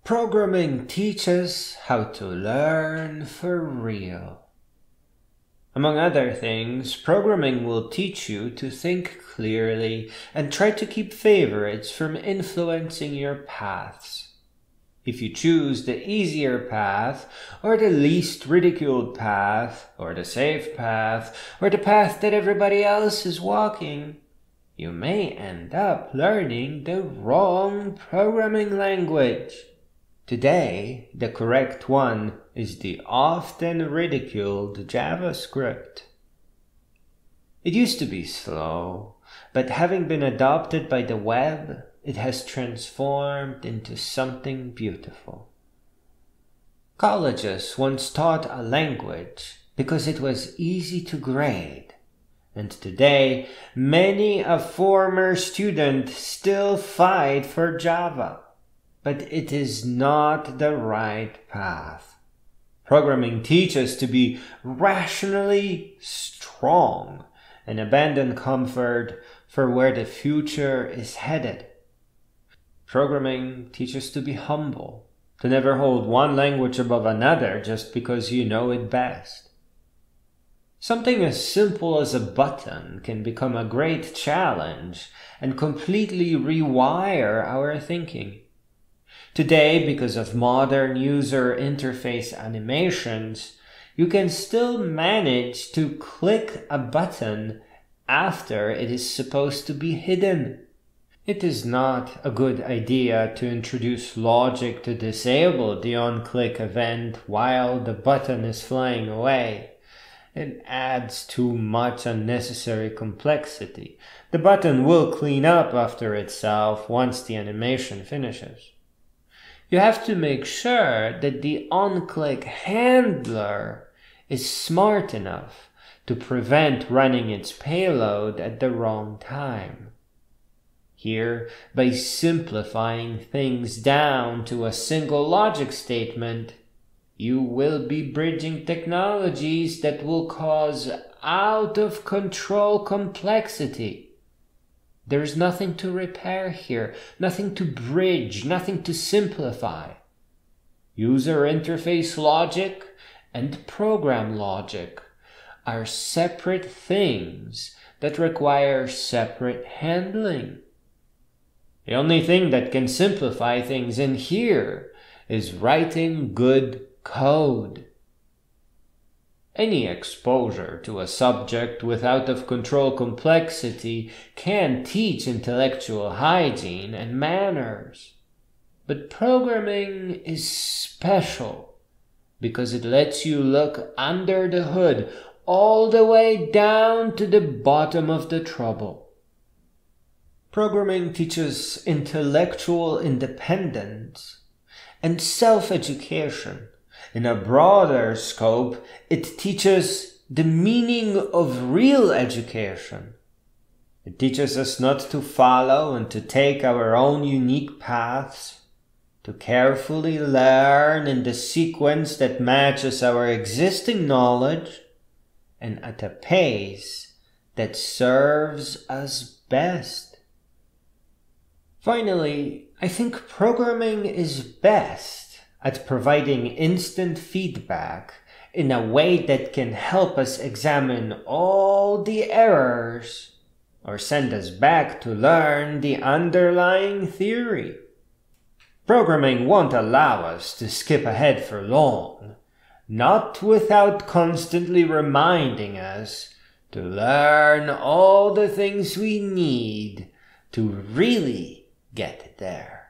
Programming teaches how to learn for real. Among other things, programming will teach you to think clearly and try to keep favorites from influencing your paths. If you choose the easier path, or the least ridiculed path, or the safe path, or the path that everybody else is walking, you may end up learning the wrong programming language. Today, the correct one is the often ridiculed JavaScript. It used to be slow, but having been adopted by the web, it has transformed into something beautiful. Colleges once taught a language because it was easy to grade, and today, many a former student still fight for Java. But it is not the right path. Programming teaches to be rationally strong and abandon comfort for where the future is headed. Programming teaches to be humble, to never hold one language above another just because you know it best. Something as simple as a button can become a great challenge and completely rewire our thinking. Today, because of modern user interface animations, you can still manage to click a button after it is supposed to be hidden. It is not a good idea to introduce logic to disable the on-click event while the button is flying away. It adds too much unnecessary complexity. The button will clean up after itself once the animation finishes. You have to make sure that the on-click handler is smart enough to prevent running its payload at the wrong time. Here, by simplifying things down to a single logic statement, you will be bridging technologies that will cause out-of-control complexity. There's nothing to repair here, nothing to bridge, nothing to simplify. User interface logic and program logic are separate things that require separate handling. The only thing that can simplify things in here is writing good code. Any exposure to a subject with out-of-control complexity can teach intellectual hygiene and manners. But programming is special because it lets you look under the hood all the way down to the bottom of the trouble. Programming teaches intellectual independence and self-education. In a broader scope, it teaches the meaning of real education. It teaches us not to follow and to take our own unique paths, to carefully learn in the sequence that matches our existing knowledge and at a pace that serves us best. Finally, I think programming is best at providing instant feedback in a way that can help us examine all the errors or send us back to learn the underlying theory. Programming won't allow us to skip ahead for long, not without constantly reminding us to learn all the things we need to really get there.